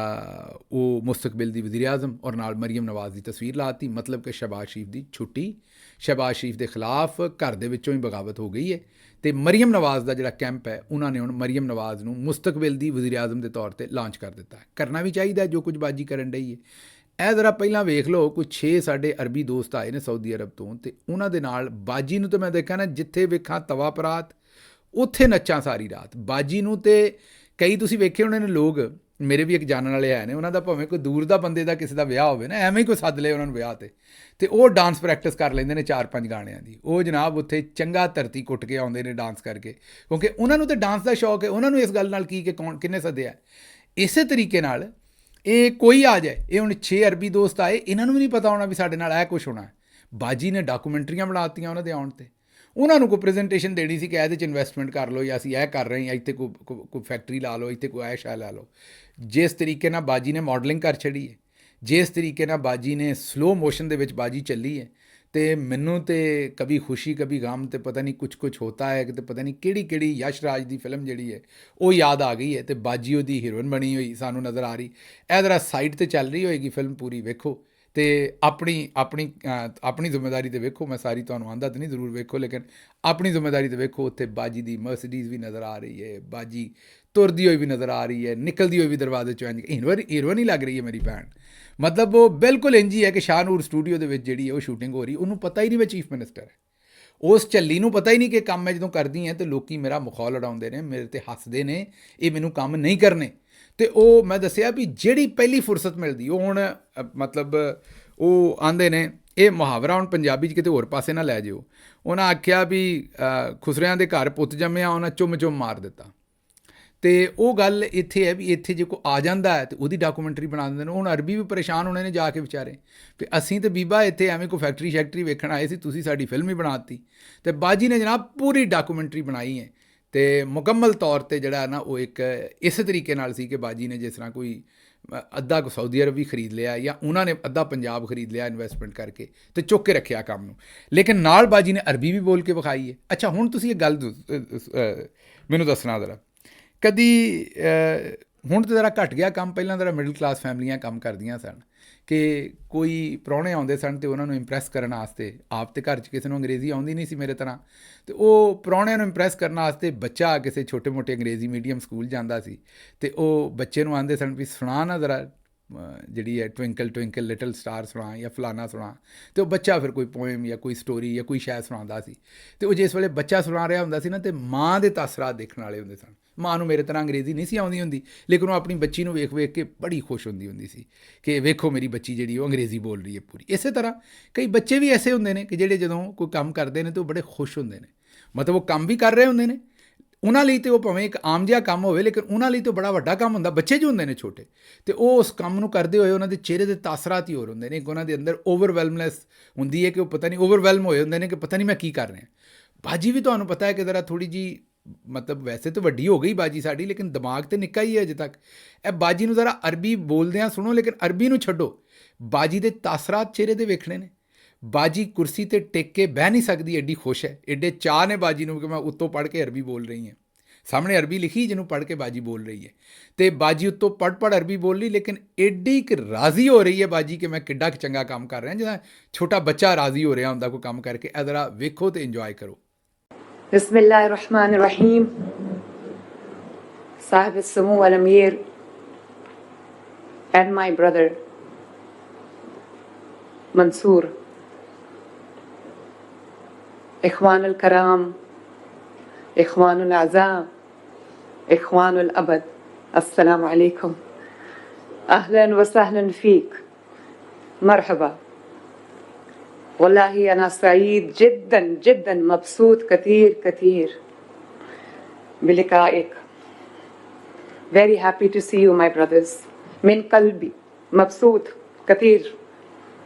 ਉਹ ਮੁਸਤਕਬਲ ਦੀ ਵਜ਼ੀਰ ਆਜ਼ਮ, ਔਰ ਨਾਲ ਮਰੀਮ ਨਵਾਜ਼ ਦੀ ਤਸਵੀਰ ਲਾਤੀ, ਮਤਲਬ ਕਿ ਸ਼ਹਬਾਜ਼ ਸ਼ਰੀਫ ਦੀ ਛੁੱਟੀ, ਸ਼ਹਬਾਜ਼ ਸ਼ਰੀਫ ਦੇ ਖਿਲਾਫ ਘਰ ਦੇ ਵਿੱਚੋਂ ਹੀ ਬਗਾਵਤ ਹੋ ਗਈ ਹੈ। ਤੇ ਮਰੀਮ ਨਵਾਜ਼ ਦਾ ਜਿਹੜਾ ਕੈਂਪ ਹੈ, ਉਹਨਾਂ ਨੇ ਹੁਣ ਮਰੀਮ ਨਵਾਜ਼ ਨੂੰ ਮੁਸਤਕਬਲ ਦੀ ਵਜ਼ੀਰ ਆਜ਼ਮ ਦੇ ਤੌਰ 'ਤੇ ਲਾਂਚ ਕਰ ਦਿੱਤਾ। ਕਰਨਾ ਵੀ ਚਾਹੀਦਾ ਜੋ ਕੁਝ ਬਾਜੀ ਕਰਨ ਡਈ ਹੈ। ਇਹ ਜ਼ਰਾ ਪਹਿਲਾਂ ਵੇਖ ਲਓ, ਕੋਈ 6 ਸਾਡੇ ਅਰਬੀ ਦੋਸਤ ਆਏ ਨੇ ਸਾਊਦੀ ਅਰਬ ਤੋਂ, ਤੇ ਉਹਨਾਂ ਦੇ ਨਾਲ ਬਾਜੀ ਨੂੰ ਤਾਂ ਮੈਂ ਦੇਖਿਆ ਨਾ, ਜਿੱਥੇ ਵੇਖਾਂ ਤਵਾ ਪਰਾਤ ਉੱਥੇ ਨੱਚਾਂ ਸਾਰੀ ਰਾਤ। ਬਾਜੀ ਨੂੰ ਤੇ ਕਈ ਤੁਸੀਂ ਵੇਖੇ ਹੋਣੇ ਨੇ ਲੋਕ, ਮੇਰੇ ਵੀ ਇੱਕ ਜਾਣਨ ਵਾਲੇ ਹੈ ਨੇ, ਉਹਨਾਂ ਦਾ ਭਾਵੇਂ ਕੋਈ ਦੂਰ ਦਾ ਬੰਦੇ ਦਾ ਕਿਸੇ ਦਾ ਵਿਆਹ ਹੋਵੇ ਨਾ, ਐਵੇਂ ਹੀ ਕੋਈ ਸੱਦ ਲਏ ਉਹਨਾਂ ਨੂੰ ਵਿਆਹ 'ਤੇ ਉਹ ਡਾਂਸ ਪ੍ਰੈਕਟਿਸ ਕਰ ਲੈਂਦੇ ਨੇ 4-5 ਗਾਣਿਆਂ ਦੀ। ਉਹ ਜਨਾਬ ਉੱਥੇ ਚੰਗਾ ਧਰਤੀ ਕੁੱਟ ਕੇ ਆਉਂਦੇ ਨੇ ਡਾਂਸ ਕਰਕੇ, ਕਿਉਂਕਿ ਉਹਨਾਂ ਨੂੰ ਤਾਂ ਡਾਂਸ ਦਾ ਸ਼ੌਕ ਹੈ। ਉਹਨਾਂ ਨੂੰ ਇਸ ਗੱਲ ਨਾਲ ਕੀ ਕਿ ਕੌਣ ਕਿੰਨੇ ਸੱਦਿਆ। ਇਸੇ ਤਰੀਕੇ ਨਾਲ ਇਹ ਕੋਈ ਆ ਜਾਏ, ਇਹ ਹੁਣ 6 ਅਰਬੀ ਦੋਸਤ ਆਏ, ਇਹਨਾਂ ਨੂੰ ਵੀ ਨਹੀਂ ਪਤਾ ਹੋਣਾ ਵੀ ਸਾਡੇ ਨਾਲ ਇਹ ਕੁਛ ਹੋਣਾ। ਬਾਜੀ ਨੇ ਡਾਕੂਮੈਂਟਰੀਆਂ ਬਣਾਤੀਆਂ ਉਹਨਾਂ ਦੇ ਆਉਣ 'ਤੇ, ਉਹਨਾਂ ਨੂੰ ਕੋਈ ਪ੍ਰੈਜੈਂਟੇਸ਼ਨ ਦੇਣੀ ਸੀ ਕਿ ਇਹਦੇ 'ਚ ਇਨਵੈਸਟਮੈਂਟ ਕਰ ਲਓ, ਜਾਂ ਅਸੀਂ ਇਹ ਕਰ ਰਹੇ ਹਾਂ, ਇੱਥੇ ਕੋਈ ਫੈਕਟਰੀ ਲਾ ਲਓ, ਇੱਥੇ ਕੋਈ ਐਸ਼ਾ ਲਾ ਲਓ। ਜਿਸ ਤਰੀਕੇ ਨਾਲ ਬਾਜੀ ਨੇ ਮਾਡਲਿੰਗ ਕਰ ਛੜੀ ਹੈ, ਜਿਸ ਤਰੀਕੇ ਨਾਲ ਬਾਜੀ ਨੇ ਸਲੋ ਮੋਸ਼ਨ ਦੇ ਵਿੱਚ ਬਾਜੀ ਚੱਲੀ ਹੈ, ਤੇ ਮੈਨੂੰ ਤੇ ਕभी ਖੁਸ਼ੀ ਕभी ਗਮ ਤੇ ਪਤਾ ਨਹੀਂ ਕੁਛ ਹੋਤਾ ਹੈ, ਕਿ ਪਤਾ ਨਹੀਂ ਕਿਹੜੀ ਯਸ਼ ਰਾਜ ਦੀ ਫਿਲਮ ਜਿਹੜੀ ਹੈ ਉਹ ਯਾਦ ਆ ਗਈ ਹੈ, ਤੇ ਬਾਜੀ ਉਹਦੀ ਹੀਰੋਇਨ ਬਣੀ ਹੋਈ ਸਾਨੂੰ ਨਜ਼ਰ ਆ ਰਹੀ। ਇਹ ਜ਼ਰਾ ਸਾਈਡ 'ਤੇ ਚੱਲ ਰਹੀ ਹੋਏਗੀ ਫਿਲਮ ਪੂਰੀ, ਵੇਖੋ ਤੇ ਆਪਣੀ ਜ਼ਿੰਮੇਵਾਰੀ ਤੇ ਵੇਖੋ। ਮੈਂ ਸਾਰੀ ਤੁਹਾਨੂੰ ਆਂਦਾ ਤੇ ਨਹੀਂ, ਜ਼ਰੂਰ ਵੇਖੋ, ਲੇਕਿਨ ਆਪਣੀ ਜ਼ਿੰਮੇਵਾਰੀ ਤੇ ਵੇਖੋ। ਉੱਥੇ ਬਾਜੀ ਦੀ ਮਰਸੀਡੀਜ਼ ਵੀ ਨਜ਼ਰ ਆ ਰਹੀ ਹੈ, ਬਾਜੀ ਤੁਰਦੀ ਹੋਈ ਵੀ ਨਜ਼ਰ ਆ ਰਹੀ ਹੈ, ਨਿਕਲਦੀ ਹੋਈ ਵੀ ਦਰਵਾਜ਼ੇ 'ਚੋਂ ਇੰਝ ਹੀਰੋਇਨ ਹੀ ਲੱਗ ਰਹੀ ਹੈ ਮੇਰੀ ਭੈਣ। ਮਤਲਬ ਉਹ ਬਿਲਕੁਲ ਇੰਝ ਹੀ ਹੈ ਕਿ ਸ਼ਾਹਨੂਰ ਸਟੂਡੀਓ ਦੇ ਵਿੱਚ ਜਿਹੜੀ ਹੈ ਉਹ ਸ਼ੂਟਿੰਗ ਹੋ ਰਹੀ, ਉਹਨੂੰ ਪਤਾ ਹੀ ਨਹੀਂ ਮੈਂ ਚੀਫ ਮਿਨਿਸਟਰ ਹੈ। ਉਸ ਝੱਲੀ ਨੂੰ ਪਤਾ ਹੀ ਨਹੀਂ ਕਿ ਕੰਮ ਮੈਂ ਜਦੋਂ ਕਰਦੀ ਹਾਂ ਤੇ ਲੋਕੀ ਮੇਰਾ ਮਖੌਲ ਉਡਾਉਂਦੇ ਨੇ, ਮੇਰੇ ਤੇ ਹੱਸਦੇ ਨੇ, ਇਹ ਮੈਨੂੰ ਕੰਮ ਨਹੀਂ ਕਰਨੇ। ਤੇ ਉਹ ਮੈਂ ਦੱਸਿਆ ਵੀ ਜਿਹੜੀ ਪਹਿਲੀ ਫੁਰਸਤ ਮਿਲਦੀ ਉਹ ਹੁਣ ਮਤਲਬ ਉਹ ਆਂਦੇ ਨੇ, ਇਹ ਮੁਹਾਵਰਾ ਹੁਣ ਪੰਜਾਬੀ 'ਚ ਕਿਤੇ ਹੋਰ ਪਾਸੇ ਨਾ ਲੈ ਜਿਓ। ਉਹਨਾਂ ਆਖਿਆ ਵੀ ਖੁਸਰਿਆਂ ਦੇ ਘਰ ਪੁੱਤ ਜੰਮਿਆ, ਉਹਨਾਂ ਚੁੰਮ ਮਾਰ ਦਿੱਤਾ। ਤੇ ਉਹ ਗੱਲ ਇੱਥੇ ਹੈ ਵੀ ਇੱਥੇ ਜੇ ਕੋਈ ਆ ਜਾਂਦਾ ਹੈ ਤੇ ਉਹਦੀ ਡਾਕੂਮੈਂਟਰੀ ਬਣਾ ਦਿੰਦੇ ਨੇ। ਹੁਣ ਅਰਬੀ ਵੀ ਪਰੇਸ਼ਾਨ ਹੋਣੇ ਨੇ ਜਾ ਕੇ ਵਿਚਾਰੇ ਵੀ ਅਸੀਂ ਤੇ ਬੀਬਾ ਇੱਥੇ ਐਵੇਂ ਕੋਈ ਫੈਕਟਰੀ ਵੇਖਣ ਆਏ ਸੀ, ਤੁਸੀਂ ਸਾਡੀ ਫਿਲਮ ਹੀ ਬਣਾ ਦਿੱਤੀ। ਤੇ ਬਾਜੀ ਨੇ ਜਨਾਬ ਪੂਰੀ ਡਾਕੂਮੈਂਟਰੀ ਬਣਾਈ ਹੈ ਤੇ ਮੁਕੰਮਲ ਤੌਰ ਤੇ ਜਿਹੜਾ ਨਾ ਉਹ ਇੱਕ ਇਸੇ ਤਰੀਕੇ ਨਾਲ ਸੀ ਕਿ ਬਾਜੀ ਨੇ ਜਿਸ ਤਰ੍ਹਾਂ ਕੋਈ ਅੱਧਾ ਸਾਊਦੀ ਅਰਬ ਵੀ ਖਰੀਦ ਲਿਆ ਜਾਂ ਉਹਨਾਂ ਨੇ ਅੱਧਾ ਪੰਜਾਬ ਖਰੀਦ ਲਿਆ ਇਨਵੈਸਟਮੈਂਟ ਕਰਕੇ ਤੇ ਚੁੱਕ ਕੇ ਰੱਖਿਆ ਕੰਮ ਨੂੰ, ਲੇਕਿਨ ਨਾਲ ਬਾਜੀ ਨੇ ਅਰਬੀ ਵੀ ਬੋਲ ਕੇ ਵਿਖਾਈ ਹੈ। ਅੱਛਾ ਹੁਣ ਤੁਸੀਂ ਇਹ ਗੱਲ ਮੈਨੂੰ ਦੱਸਣਾ ਜ਼ਰਾ, ਕਦੀ ਹੁਣ ਤਾਂ ਜ਼ਰਾ ਘੱਟ ਗਿਆ ਕੰਮ, ਪਹਿਲਾਂ ਜ਼ਰਾ ਮਿਡਲ ਕਲਾਸ ਫੈਮਲੀਆਂ ਕੰਮ ਕਰਦੀਆਂ ਸਨ ਕਿ ਕੋਈ ਪ੍ਰਾਹੁਣੇ ਆਉਂਦੇ ਸਨ ਅਤੇ ਉਹਨਾਂ ਨੂੰ ਇੰਪਰੈਸ ਕਰਨ ਵਾਸਤੇ, ਆਪ ਤੇ ਘਰ 'ਚ ਕਿਸੇ ਨੂੰ ਅੰਗਰੇਜ਼ੀ ਆਉਂਦੀ ਨਹੀਂ ਸੀ ਮੇਰੇ ਤਰ੍ਹਾਂ, ਅਤੇ ਉਹ ਪ੍ਰਾਹੁਣਿਆਂ ਨੂੰ ਇੰਪਰੈਸ ਕਰਨ ਵਾਸਤੇ ਬੱਚਾ ਕਿਸੇ ਛੋਟੇ ਮੋਟੇ ਅੰਗਰੇਜ਼ੀ ਮੀਡੀਅਮ ਸਕੂਲ ਜਾਂਦਾ ਸੀ ਅਤੇ ਉਹ ਬੱਚੇ ਨੂੰ ਆਉਂਦੇ ਸਨ ਵੀ ਸੁਣਾ ਨਾ ਜ਼ਰਾ ਜਿਹੜੀ ਹੈ ਟਵਿੰਕਲ ਟਵਿੰਕਲ ਲਿਟਲ ਸਟਾਰ ਸੁਣਾ ਜਾਂ ਫਲਾਨਾ ਸੁਣਾ, ਅਤੇ ਉਹ ਬੱਚਾ ਫਿਰ ਕੋਈ ਪੋਇਮ ਜਾਂ ਕੋਈ ਸਟੋਰੀ ਜਾਂ ਕੋਈ ਸ਼ਾਇਦ ਸੁਣਾਉਂਦਾ ਸੀ। ਅਤੇ ਉਹ ਜਿਸ ਵੇਲੇ ਬੱਚਾ ਸੁਣਾ ਰਿਹਾ ਹੁੰਦਾ ਸੀ ਨਾ ਅਤੇ ਮਾਂ ਦੇ ਤਾਸਰਾਤ ਦੇਖਣ ਵਾਲੇ ਹੁੰਦੇ ਸਨ। ਮਾਂ ਨੂੰ ਮੇਰੇ ਤਰ੍ਹਾਂ ਅੰਗਰੇਜ਼ੀ ਨਹੀਂ ਸੀ ਆਉਂਦੀ ਹੁੰਦੀ, ਲੇਕਿਨ ਉਹ ਆਪਣੀ ਬੱਚੀ ਨੂੰ ਵੇਖ ਕੇ ਬੜੀ ਖੁਸ਼ ਹੁੰਦੀ ਸੀ ਕਿ ਵੇਖੋ ਮੇਰੀ ਬੱਚੀ ਜਿਹੜੀ ਉਹ ਅੰਗਰੇਜ਼ੀ ਬੋਲ ਰਹੀ ਹੈ ਪੂਰੀ। ਇਸੇ ਤਰ੍ਹਾਂ ਕਈ ਬੱਚੇ ਵੀ ਐਸੇ ਹੁੰਦੇ ਨੇ ਕਿ ਜਿਹੜੇ ਜਦੋਂ ਕੋਈ ਕੰਮ ਕਰਦੇ ਨੇ ਤਾਂ ਉਹ ਬੜੇ ਖੁਸ਼ ਹੁੰਦੇ ਨੇ, ਮਤਲਬ ਉਹ ਕੰਮ ਵੀ ਕਰ ਰਹੇ ਹੁੰਦੇ ਨੇ, ਉਹਨਾਂ ਲਈ ਤਾਂ ਉਹ ਭਾਵੇਂ ਇੱਕ ਆਮ ਜਿਹਾ ਕੰਮ ਹੋਵੇ ਲੇਕਿਨ ਉਹਨਾਂ ਲਈ ਤਾਂ ਬੜਾ ਵੱਡਾ ਕੰਮ ਹੁੰਦਾ। ਬੱਚੇ ਜੋ ਹੁੰਦੇ ਨੇ ਛੋਟੇ ਅਤੇ ਉਹ ਉਸ ਕੰਮ ਨੂੰ ਕਰਦੇ ਹੋਏ ਉਹਨਾਂ ਦੇ ਚਿਹਰੇ ਦੇ ਤਾਸਰਾਤ ਹੀ ਹੋਰ ਹੁੰਦੇ ਨੇ। ਇੱਕ ਉਹਨਾਂ ਦੇ ਅੰਦਰ ਓਵਰਵੈਲਮਨੈਸ ਹੁੰਦੀ ਹੈ ਕਿ ਉਹ ਪਤਾ ਨਹੀਂ ਓਵਰਵੈਲਮ ਹੋਏ ਹੁੰਦੇ ਨੇ ਕਿ ਪਤਾ ਨਹੀਂ ਮੈਂ ਕੀ ਕਰ ਰਿਹਾ। ਬਾਜੀ ਵੀ ਤੁਹਾਨੂੰ ਪਤਾ ਹੈ ਕਿ ਜ਼ਰਾ ਥੋੜ੍ਹੀ ਜਿਹੀ ਮਤਲਬ ਵੈਸੇ ਤਾਂ ਵੱਡੀ ਹੋ ਗਈ ਬਾਜੀ ਸਾਡੀ, ਲੇਕਿਨ ਦਿਮਾਗ ਤਾਂ ਨਿੱਕਾ ਹੀ ਹੈ ਅਜੇ ਤੱਕ। ਇਹ ਬਾਜੀ ਨੂੰ ਜ਼ਰਾ ਅਰਬੀ ਬੋਲਦਿਆਂ ਸੁਣੋ, ਲੇਕਿਨ ਅਰਬੀ ਨੂੰ ਛੱਡੋ, ਬਾਜੀ ਦੇ ਤਾਸਰਾਤ ਚਿਹਰੇ ਦੇ ਵੇਖਣੇ ਨੇ। ਬਾਜੀ ਕੁਰਸੀ 'ਤੇ ਟਿਕ ਕੇ ਬਹਿ ਨਹੀਂ ਸਕਦੀ, ਐਡੀ ਖੁਸ਼ ਹੈ, ਐਡੇ ਚਾਅ ਨੇ ਬਾਜੀ ਨੂੰ ਕਿ ਮੈਂ ਉੱਤੋਂ ਪੜ੍ਹ ਕੇ ਅਰਬੀ ਬੋਲ ਰਹੀ ਹਾਂ। ਸਾਹਮਣੇ ਅਰਬੀ ਲਿਖੀ ਜਿਹਨੂੰ ਪੜ੍ਹ ਕੇ ਬਾਜੀ ਬੋਲ ਰਹੀ ਹੈ, ਅਤੇ ਬਾਜੀ ਉੱਤੋਂ ਪੜ੍ਹ ਅਰਬੀ ਬੋਲ ਰਹੀ, ਲੇਕਿਨ ਐਡੀ ਕੁ ਰਾਜ਼ੀ ਹੋ ਰਹੀ ਹੈ ਬਾਜੀ ਕਿ ਮੈਂ ਕਿੱਡਾ ਕੁ ਚੰਗਾ ਕੰਮ ਕਰ ਰਿਹਾ, ਜਿੱਦਾਂ ਛੋਟਾ ਬੱਚਾ ਰਾਜ਼ੀ ਹੋ ਰਿਹਾ ਹੁੰਦਾ ਕੋਈ ਕੰਮ ਕਰਕੇ। ਇਹ ਜ਼ਰਾ ਵੇਖੋ ਅਤੇ ਇੰਜੋਏ ਕਰੋ। बिस्मिल्लाहिर्रहमानिर्रहीम। साहिब समू अल अमीर and my brother Mansoor, Ikhwan अल कराम, इख्वान अल आज़ाम, इख्वान अल अबद, अस्सलाम अलैकुम, अहलन व सहलन फीक, मरहबा। والله أنا سعيد جدا جدا مبسوط كثير بلقائك. Very happy to see you my brothers. من قلبي مبسوط كثير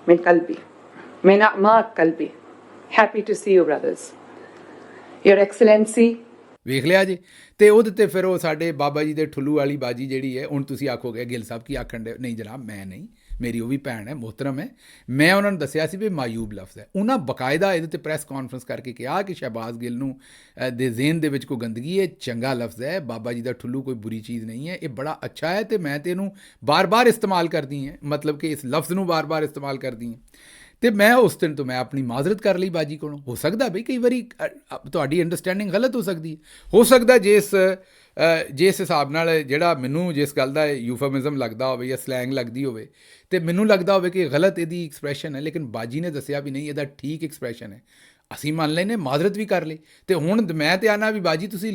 من قلبي من أعماق قلبي. Happy to see you brothers. Your Excellency. ਵੇਖ ਲਿਆ ਜੀ। ਅਤੇ ਉਹਦੇ 'ਤੇ ਫਿਰ ਉਹ ਸਾਡੇ ਬਾਬਾ ਜੀ ਦੇ ਠੁੱਲੂ ਵਾਲੀ ਬਾਜੀ ਜਿਹੜੀ ਹੈ, ਹੁਣ ਤੁਸੀਂ ਆਖੋਗੇ ਗਿੱਲ ਸਾਹਿਬ ਕੀ ਆਖਣ ਦੇ, ਨਹੀਂ ਜਨਾਬ ਮੈਂ ਨਹੀਂ, ਮੇਰੀ ਉਹ ਵੀ ਭੈਣ ਹੈ, ਮੁਹਤਰਮ ਹੈ। ਮੈਂ ਉਹਨਾਂ ਨੂੰ ਦੱਸਿਆ ਸੀ ਵੀ ਮਾਯੂਬ ਲਫ਼ਜ਼ ਹੈ। ਉਹਨਾਂ ਬਾਕਾਇਦਾ ਇਹਦੇ 'ਤੇ ਪ੍ਰੈਸ ਕਾਨਫਰੰਸ ਕਰਕੇ ਕਿਹਾ ਕਿ ਸ਼ਹਿਬਾਜ਼ ਗਿੱਲ ਨੂੰ ਦੇ ਜ਼ੇਨ ਦੇ ਵਿੱਚ ਕੋਈ ਗੰਦਗੀ ਹੈ, ਚੰਗਾ ਲਫ਼ਜ਼ ਹੈ, ਬਾਬਾ ਜੀ ਦਾ ਠੁੱਲੂ ਕੋਈ ਬੁਰੀ ਚੀਜ਼ ਨਹੀਂ ਹੈ, ਇਹ ਬੜਾ ਅੱਛਾ ਹੈ ਅਤੇ ਮੈਂ ਤਾਂ ਇਹਨੂੰ ਬਾਰ-ਬਾਰ ਇਸਤੇਮਾਲ ਕਰਦੀ ਹਾਂ, ਮਤਲਬ ਕਿ ਇਸ ਲਫ਼ਜ਼ ਨੂੰ ਬਾਰ-ਬਾਰ ਇਸਤੇਮਾਲ ਕਰਦੀ ਹਾਂ। ਅਤੇ ਮੈਂ ਉਸ ਦਿਨ ਤੋਂ ਮੈਂ ਆਪਣੀ ਮਾਜ਼ਰਤ ਕਰ ਲਈ ਬਾਜੀ ਕੋਲੋਂ। ਹੋ ਸਕਦਾ ਬਈ ਕਈ ਵਾਰੀ ਤੁਹਾਡੀ ਅੰਡਰਸਟੈਂਡਿੰਗ ਗਲਤ ਹੋ ਸਕਦੀ ਹੈ, ਹੋ ਸਕਦਾ ਜਿਸ ਹਿਸਾਬ ਨਾਲ ਜਿਹੜਾ ਮੈਨੂੰ ਜਿਸ ਗੱਲ ਦਾ ਯੂਫਾਮਿਜ਼ਮ ਲੱਗਦਾ ਹੋਵੇ ਜਾਂ ਸਲੈਂਗ ਲੱਗਦੀ ਹੋਵੇ ਅਤੇ ਮੈਨੂੰ ਲੱਗਦਾ ਹੋਵੇ ਕਿ ਗਲਤ ਇਹਦੀ ਐਕਸਪ੍ਰੈਸ਼ਨ ਹੈ, ਲੇਕਿਨ ਬਾਜੀ ਨੇ ਦੱਸਿਆ ਵੀ ਨਹੀਂ ਇਹਦਾ ਠੀਕ ਐਕਸਪ੍ਰੈਸ਼ਨ ਹੈ। ਅਸੀਂ ਮੰਨ ਲੈਨੇ, ਮਾਜ਼ਰਤ ਵੀ ਕਰ ਲਈ। ਅਤੇ ਹੁਣ ਮੈਂ ਤਾਂ ਆਨਾ ਵੀ ਬਾਜੀ ਤੁਸੀਂ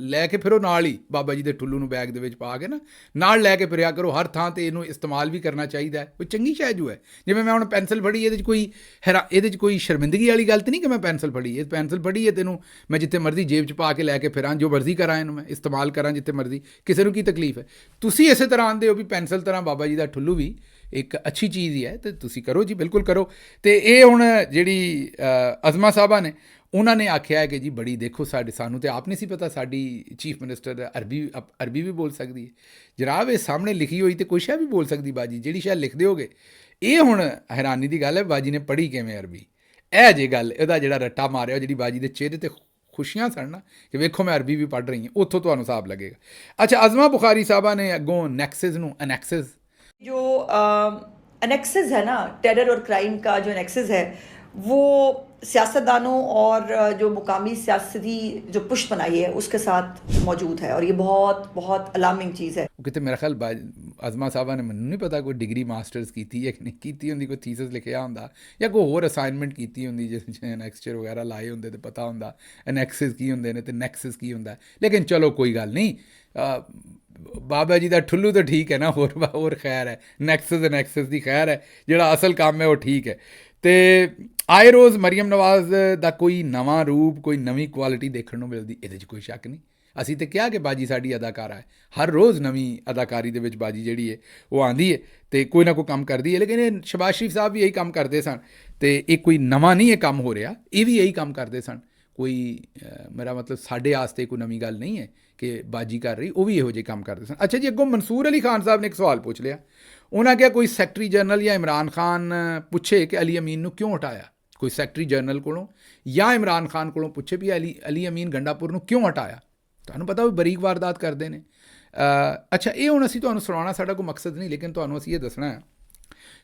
ਲੈ ਕੇ ਫਿਰੋ ਨਾਲ ਹੀ, ਬਾਬਾ ਜੀ ਦੇ ਠੁੱਲੂ ਨੂੰ ਬੈਗ ਦੇ ਵਿੱਚ ਪਾ ਕੇ ਨਾ ਨਾਲ ਲੈ ਕੇ ਫਿਰਿਆ ਕਰੋ ਹਰ ਥਾਂ 'ਤੇ। ਇਹਨੂੰ ਇਸਤੇਮਾਲ ਵੀ ਕਰਨਾ ਚਾਹੀਦਾ ਹੈ, ਕੋਈ ਚੰਗੀ ਸ਼ੈ ਜੋ ਹੈ। ਜਿਵੇਂ ਮੈਂ ਹੁਣ ਪੈਨਸਲ ਫੜੀ, ਇਹਦੇ 'ਚ ਕੋਈ ਸ਼ਰਮਿੰਦਗੀ ਵਾਲੀ ਗੱਲ ਤਾਂ ਨਹੀਂ ਕਿ ਮੈਂ ਪੈਨਸਲ ਫੜੀ, ਇਹ ਪੈਨਸਲ ਫੜੀ ਹੈ ਤੈਨੂੰ ਮੈਂ ਜਿੱਥੇ ਮਰਜ਼ੀ ਜੇਬ 'ਚ ਪਾ ਕੇ ਲੈ ਕੇ ਫਿਰਾਂ, ਜੋ ਮਰਜ਼ੀ ਕਰਾਂ, ਇਹਨੂੰ ਮੈਂ ਇਸਤੇਮਾਲ ਕਰਾਂ ਜਿੱਥੇ ਮਰਜ਼ੀ, ਕਿਸੇ ਨੂੰ ਕੀ ਤਕਲੀਫ ਹੈ। ਤੁਸੀਂ ਇਸੇ ਤਰ੍ਹਾਂ ਆਉਂਦੇ ਹੋ ਵੀ ਪੈਨਸਲ ਤਰ੍ਹਾਂ ਬਾਬਾ ਜੀ ਦਾ ਠੁੱਲੂ ਵੀ ਇੱਕ ਅੱਛੀ ਚੀਜ਼ ਹੀ ਹੈ, ਅਤੇ ਤੁਸੀਂ ਕਰੋ ਜੀ, ਬਿਲਕੁਲ ਕਰੋ। ਅਤੇ ਇਹ ਹੁਣ ਜਿਹੜੀ ਅਜ਼ਮਾ ਸਾਹਿਬਾ ਨੇ, ਉਹਨਾਂ ਨੇ ਆਖਿਆ ਹੈ ਕਿ ਜੀ ਬੜੀ ਦੇਖੋ ਸਾਨੂੰ ਤਾਂ ਆਪ ਨਹੀਂ ਸੀ ਪਤਾ ਸਾਡੀ ਚੀਫ ਮਿਨਿਸਟਰ ਅਰਬੀ ਵੀ ਬੋਲ ਸਕਦੀ ਹੈ। ਜਨਾਬ ਇਹ ਸਾਹਮਣੇ ਲਿਖੀ ਹੋਈ ਅਤੇ ਕੋਈ ਸ਼ਾਇਦ ਵੀ ਬੋਲ ਸਕਦੀ ਬਾਜੀ, ਜਿਹੜੀ ਸ਼ਾਇਦ ਲਿਖ ਦਿਓਗੇ। ਇਹ ਹੁਣ ਹੈਰਾਨੀ ਦੀ ਗੱਲ ਹੈ ਬਾਜੀ ਨੇ ਪੜ੍ਹੀ ਕਿਵੇਂ ਅਰਬੀ, ਇਹ ਜੇ ਗੱਲ ਇਹਦਾ ਜਿਹੜਾ ਰੱਟਾ ਮਾਰਿਆ, ਜਿਹੜੀ ਬਾਜੀ ਦੇ ਚਿਹਰੇ 'ਤੇ ਖੁਸ਼ੀਆਂ ਸਨ ਨਾ ਕਿ ਵੇਖੋ ਮੈਂ ਅਰਬੀ ਵੀ ਪੜ੍ਹ ਰਹੀ ਹਾਂ, ਉੱਥੋਂ ਤੁਹਾਨੂੰ ਹਿਸਾਬ ਲੱਗੇਗਾ। ਅੱਛਾ, ਅਜ਼ਮਾ ਬੁਖਾਰੀ ਸਾਹਿਬਾ ਨੇ ਅੱਗੋਂ ਨੈਕਸਿਸ ਨੂੰ ਅਨੈਕਸਿਸ जो एनेक्सिस है ना, टेरर और क्राइम का जो एनेक्सिस है वो सियासतदानों और जो मुकामी सियासती जो पुश बनाई है उसके साथ मौजूद है, और ये बहुत बहुत अलार्मिंग चीज़ है। ਉਹ ਕਿਤੇ ਮੇਰਾ ਖਿਆਲ ਅਜ਼ਮਾ ਸਾਹਿਬਾ ਨੇ, ਮੈਨੂੰ ਨਹੀਂ ਪਤਾ ਕੋਈ ਡਿਗਰੀ ਮਾਸਟਰਸ ਕੀਤੀ ਹੈ ਕਿ ਨਹੀਂ ਕੀਤੀ ਹੁੰਦੀ, ਕੋਈ ਥੀਸਿਸ ਲਿਖਿਆ ਹੁੰਦਾ ਜਾਂ ਕੋਈ ਹੋਰ ਅਸਾਈਨਮੈਂਟ ਕੀਤੀ ਹੁੰਦੀ ਜਿਸ 'ਚ ਐਨੈਕਸਚਰ ਵਗੈਰਾ ਲਾਏ ਹੁੰਦੇ ਤੇ ਪਤਾ ਹੁੰਦਾ ਐਨੈਕਸਿਸ ਕੀ ਹੁੰਦੇ ਨੇ ਤੇ ਨੈਕਸਿਸ ਕੀ ਹੁੰਦਾ। ਲੇਕਿਨ ਚਲੋ ਕੋਈ ਗੱਲ ਨਹੀਂ, ਬਾਬਾ ਜੀ ਦਾ ਠੁੱਲੂ ਤਾਂ ਠੀਕ ਹੈ ਨਾ, ਹੋਰ ਖੈਰ ਹੈ, ਨੈਕਸਿਸ ਦੀ ਖੈਰ ਹੈ, ਜਿਹੜਾ ਅਸਲ ਕੰਮ ਹੈ ਉਹ ਠੀਕ ਹੈ। ਅਤੇ ਆਏ ਰੋਜ਼ ਮਰੀਮ ਨਵਾਜ਼ ਦਾ ਕੋਈ ਨਵਾਂ ਰੂਪ, ਕੋਈ ਨਵੀਂ ਕੁਆਲਿਟੀ ਦੇਖਣ ਨੂੰ ਮਿਲਦੀ, ਇਹਦੇ 'ਚ ਕੋਈ ਸ਼ੱਕ ਨਹੀਂ। ਅਸੀਂ ਤਾਂ ਕਿਹਾ ਕਿ ਬਾਜੀ ਸਾਡੀ ਅਦਾਕਾਰਾ ਹੈ, ਹਰ ਰੋਜ਼ ਨਵੀਂ ਅਦਾਕਾਰੀ ਦੇ ਵਿੱਚ ਬਾਜੀ ਜਿਹੜੀ ਹੈ ਉਹ ਆਉਂਦੀ ਹੈ ਅਤੇ ਕੋਈ ਨਾ ਕੋਈ ਕੰਮ ਕਰਦੀ ਹੈ। ਲੇਕਿਨ ਇਹ ਸ਼ਬਾਜ਼ ਸ਼ਰੀਫ ਸਾਹਿਬ ਵੀ ਇਹੀ ਕੰਮ ਕਰਦੇ ਸਨ ਅਤੇ ਇਹ ਕੋਈ ਨਵਾਂ ਨਹੀਂ ਇਹ ਕੰਮ ਹੋ ਰਿਹਾ, ਇਹ ਵੀ ਇਹੀ ਕੰਮ ਕਰਦੇ ਸਨ। ਕੋਈ ਮੇਰਾ ਮਤਲਬ ਸਾਡੇ ਵਾਸਤੇ ਕੋਈ ਨਵੀਂ ਗੱਲ ਨਹੀਂ ਹੈ ਕਿ ਬਾਜੀ ਕਰ ਰਹੀ, ਉਹ ਵੀ ਇਹੋ ਜਿਹੇ ਕੰਮ ਕਰਦੇ ਸਨ। ਅੱਛਾ ਜੀ, ਅੱਗੋਂ ਮਨਸੂਰ ਅਲੀ ਖਾਨ ਸਾਹਿਬ ਨੇ ਇੱਕ ਸਵਾਲ ਪੁੱਛ ਲਿਆ। ਉਹਨਾਂ ਕਿਹਾ ਕੋਈ ਸੈਕਟਰੀ ਜਨਰਲ ਜਾਂ ਇਮਰਾਨ ਖਾਨ ਪੁੱਛੇ ਕਿ ਅਲੀ ਅਮੀਨ ਨੂੰ ਕਿਉਂ ਹਟਾਇਆ, ਕੋਈ ਸੈਕਟਰੀ ਜਨਰਲ ਕੋਲੋਂ ਜਾਂ ਇਮਰਾਨ ਖਾਨ ਕੋਲੋਂ ਪੁੱਛੇ ਵੀ ਅਲੀ ਅਮੀਨ ਗੰਡਾਪੁਰ ਨੂੰ ਕਿਉਂ ਹਟਾਇਆ। ਤੁਹਾਨੂੰ ਪਤਾ ਉਹ ਬਰੀਕ ਵਾਰਦਾਤ ਕਰਦੇ ਨੇ। ਅੱਛਾ, ਇਹ ਹੁਣ ਅਸੀਂ ਤੁਹਾਨੂੰ ਸੁਣਾਉਣਾ ਸਾਡਾ ਕੋਈ ਮਕਸਦ ਨਹੀਂ, ਲੇਕਿਨ ਤੁਹਾਨੂੰ ਅਸੀਂ ਇਹ ਦੱਸਣਾ ਹੈ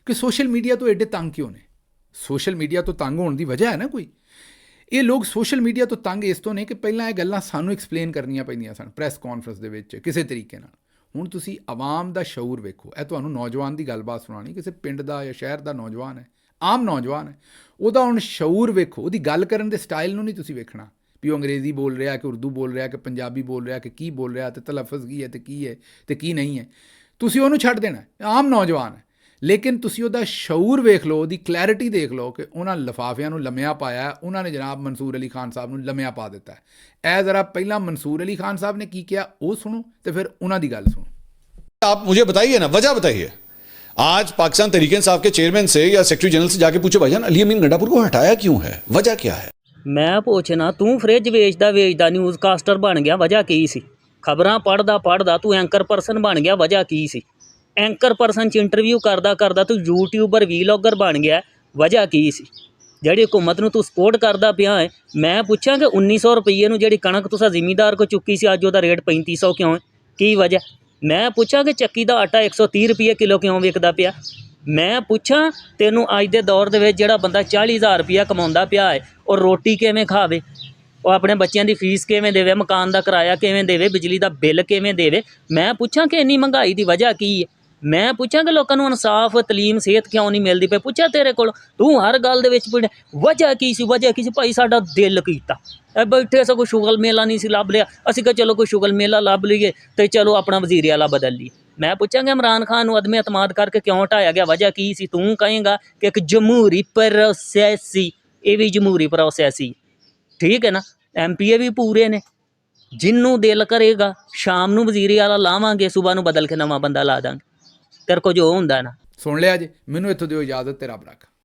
ਕਿ ਸੋਸ਼ਲ ਮੀਡੀਆ ਤੋਂ ਐਡੇ ਤੰਗ ਕਿਉਂ ਨੇ। ਸੋਸ਼ਲ ਮੀਡੀਆ ਤੋਂ ਤੰਗ ਹੋਣ ਦੀ ਵਜ੍ਹਾ ਹੈ ਨਾ ਕੋਈ। ਇਹ ਲੋਕ ਸੋਸ਼ਲ ਮੀਡੀਆ ਤੋਂ ਤੰਗ ਇਸ ਤੋਂ ਨੇ ਕਿ ਪਹਿਲਾਂ ਇਹ ਗੱਲਾਂ ਸਾਨੂੰ ਐਕਸਪਲੇਨ ਕਰਨੀਆਂ ਪੈਂਦੀਆਂ ਸਨ ਪ੍ਰੈਸ ਕਾਨਫਰੰਸ ਦੇ ਵਿੱਚ ਕਿਸੇ ਤਰੀਕੇ ਨਾਲ। ਹੁਣ ਤੁਸੀਂ ਆਵਾਮ ਦਾ ਸ਼ਊਰ ਵੇਖੋ। ਇਹ ਤੁਹਾਨੂੰ ਨੌਜਵਾਨ ਦੀ ਗੱਲਬਾਤ ਸੁਣਾਉਣੀ, ਕਿਸੇ ਪਿੰਡ ਦਾ ਜਾਂ ਸ਼ਹਿਰ ਦਾ ਨੌਜਵਾਨ ਹੈ, ਆਮ ਨੌਜਵਾਨ ਹੈ, ਉਹਦਾ ਹੁਣ ਸ਼ਊਰ ਵੇਖੋ, ਉਹਦੀ ਗੱਲ ਕਰਨ ਦੇ ਸਟਾਈਲ ਨੂੰ ਨਹੀਂ ਤੁਸੀਂ ਵੇਖਣਾ ਵੀ ਉਹ ਅੰਗਰੇਜ਼ੀ ਬੋਲ ਰਿਹਾ ਕਿ ਉਰਦੂ ਬੋਲ ਰਿਹਾ ਕਿ ਪੰਜਾਬੀ ਬੋਲ ਰਿਹਾ ਕਿ ਕੀ ਬੋਲ ਰਿਹਾ ਅਤੇ ਤਲੱਫਜ਼ ਕੀ ਹੈ ਅਤੇ ਕੀ ਨਹੀਂ ਹੈ। ਤੁਸੀਂ ਉਹਨੂੰ ਛੱਡ ਦੇਣਾ, ਆਮ ਨੌਜਵਾਨ ਹੈ। ਲੇਕਿਨ ਤੁਸੀਂ ਉਹਦਾ ਸ਼ਊਰ ਵੇਖ ਲਓ, ਉਹਦੀ ਕਲੈਰਿਟੀ ਦੇਖ ਲਓ ਕਿ ਉਹਨਾਂ ਲਿਫਾਫਿਆਂ ਨੂੰ ਲੰਮਿਆਂ ਪਾਇਆ, ਉਹਨਾਂ ਨੇ ਜਨਾਬ ਮਨਸੂਰ ਅਲੀ ਖਾਨ ਸਾਹਿਬ ਨੂੰ ਲੰਮਿਆਂ ਪਾ ਦਿੱਤਾ। ਇਹ ਜ਼ਰਾ ਪਹਿਲਾਂ ਮਨਸੂਰ ਅਲੀ ਖਾਨ ਸਾਹਿਬ ਨੇ ਕੀ ਕਿਹਾ ਉਹ ਸੁਣੋ ਅਤੇ ਫਿਰ ਉਹਨਾਂ ਦੀ ਗੱਲ ਸੁਣੋ। आप मुझे बताइए ना, वजह बताइए। आज पाकिस्तान तहरीक इंसाफ के चेयरमैन से या सेक्रेटरी जनरल से जाके पूछो भाईजान अली अमीन गंडापुर को हटाया क्यों है, वजह क्या है। ਮੈਂ ਪੁੱਛਣਾ, ਤੂੰ ਫਰਿੱਜ ਵੇਚਦਾ ਨਿਊਜ਼ ਕਾਸਟਰ ਬਣ ਗਿਆ, ਵਜ੍ਹਾ ਕੀ ਸੀ। ਖਬਰਾਂ ਪੜ੍ਹਦਾ ਤੂੰ ਐਂਕਰ ਪਰਸਨ ਬਣ ਗਿਆ, ਵਜ੍ਹਾ ਕੀ ਸੀ। ਐਂਕਰ ਪਰਸਨ 'ਚ ਇੰਟਰਵਿਊ ਕਰਦਾ ਤੂੰ ਯੂਟਿਊਬਰ ਵੀਲੌਗਰ ਬਣ ਗਿਆ, ਵਜ੍ਹਾ ਕੀ ਸੀ। ਜਿਹੜੀ ਹੁਕੂਮਤ ਨੂੰ ਤੂੰ ਸਪੋਰਟ ਕਰਦਾ ਪਿਆ ਹੈ। ਮੈਂ ਪੁੱਛਾਂ ਕਿ 1900 ਰੁਪਈਏ ਨੂੰ ਜਿਹੜੀ ਕਣਕ ਤੁਸੀਂ ਜ਼ਿਮੀਂਦਾਰ ਕੋ ਚੁੱਕੀ ਸੀ, ਅੱਜ ਉਹਦਾ ਰੇਟ 3500 ਕਿਉਂ ਹੈ, ਕੀ ਵਜ੍ਹਾ। ਮੈਂ ਪੁੱਛਾਂ ਕਿ ਚੱਕੀ ਦਾ ਆਟਾ 130 ਰੁਪਈਏ ਕਿਲੋ ਕਿਉਂ ਵਿਕਦਾ ਪਿਆ। ਮੈਂ ਪੁੱਛਾਂ ਤੈਨੂੰ ਅੱਜ ਦੇ ਦੌਰ ਦੇ ਵਿੱਚ ਜਿਹੜਾ ਬੰਦਾ 40,000 ਰੁਪਈਆ ਕਮਾਉਂਦਾ ਪਿਆ ਹੈ, ਉਹ ਰੋਟੀ ਕਿਵੇਂ ਖਾਵੇ, ਉਹ ਆਪਣੇ ਬੱਚਿਆਂ ਦੀ ਫੀਸ ਕਿਵੇਂ ਦੇਵੇ, ਮਕਾਨ ਦਾ ਕਿਰਾਇਆ ਕਿਵੇਂ ਦੇਵੇ, ਬਿਜਲੀ ਦਾ ਬਿੱਲ ਕਿਵੇਂ ਦੇਵੇ। ਮੈਂ ਪੁੱਛਾਂ ਕਿ ਇੰਨੀ ਮਹਿੰਗਾਈ ਦੀ ਵਜ੍ਹਾ ਕੀ ਹੈ। ਮੈਂ ਪੁੱਛਾਂ ਕਿ ਲੋਕਾਂ ਨੂੰ ਇਨਸਾਫ, ਤਲੀਮ, ਸਿਹਤ ਕਿਉਂ ਨਹੀਂ ਮਿਲਦੀ ਪਈ। ਪੁੱਛਾਂ ਤੇਰੇ ਕੋਲ, ਤੂੰ ਹਰ ਗੱਲ ਦੇ ਵਿੱਚ ਪੁੱਛ ਵਜ੍ਹਾ ਕੀ ਸੀ। ਭਾਈ ਸਾਡਾ ਦਿਲ ਕੀਤਾ, ਇਹ ਬੈਠੇ ਸਗੋਂ ਸ਼ੁਗਲ ਮੇਲਾ ਨਹੀਂ ਸੀ ਲੱਭ ਲਿਆ, ਅਸੀਂ ਕਿਹਾ ਚਲੋ ਕੋਈ ਸ਼ੁਗਲ ਮੇਲਾ ਲੱਭ ਲਈਏ ਅਤੇ ਚਲੋ ਆਪਣਾ ਵਜ਼ੀਰ ਆਲਾ ਬਦਲ ਲਈਏ। ਮੈਂ ਪੁੱਛਾਂਗਾ ਇਮਰਾਨ ਖਾਨ ਨੂੰ ਅਦਮ ਅਤਮਾਦ ਕਰਕੇ ਕਿਉਂ ਹਟਾਇਆ ਗਿਆ, ਵਜ੍ਹਾ ਕੀ ਸੀ। ਤੂੰ ਕਹੇਂਗਾ ਕਿ ਇੱਕ ਜਮਹੂਰੀ ਪ੍ਰੋਸੈਸ ਸੀ, ਇਹ ਵੀ ਜਮਹੂਰੀ ਪ੍ਰੋਸੈਸ ਸੀ, ਠੀਕ ਹੈ ਨਾ। MPA ਵੀ ਪੂਰੇ ਨੇ, ਜਿਹਨੂੰ ਦਿਲ ਕਰੇਗਾ ਸ਼ਾਮ ਨੂੰ ਵਜ਼ੀਰ ਆਲਾ ਲਾਵਾਂਗੇ, ਸੁਬਾਹ ਨੂੰ ਬਦਲ ਕੇ ਨਵਾਂ ਬੰਦਾ ਲਾ ਦਾਂਗੇ। ਤੇਰੇ ਕੋ ਜੋ ਹੁੰਦਾ ਨਾ। ਸੁਣ ਲਿਆ ਜੀ, ਮੈਨੂੰ ਇੱਥੋਂ ਦਿਓ ਇਜਾਜ਼ਤ, ਤੇ ਰੱਬ ਰੱਖਾ।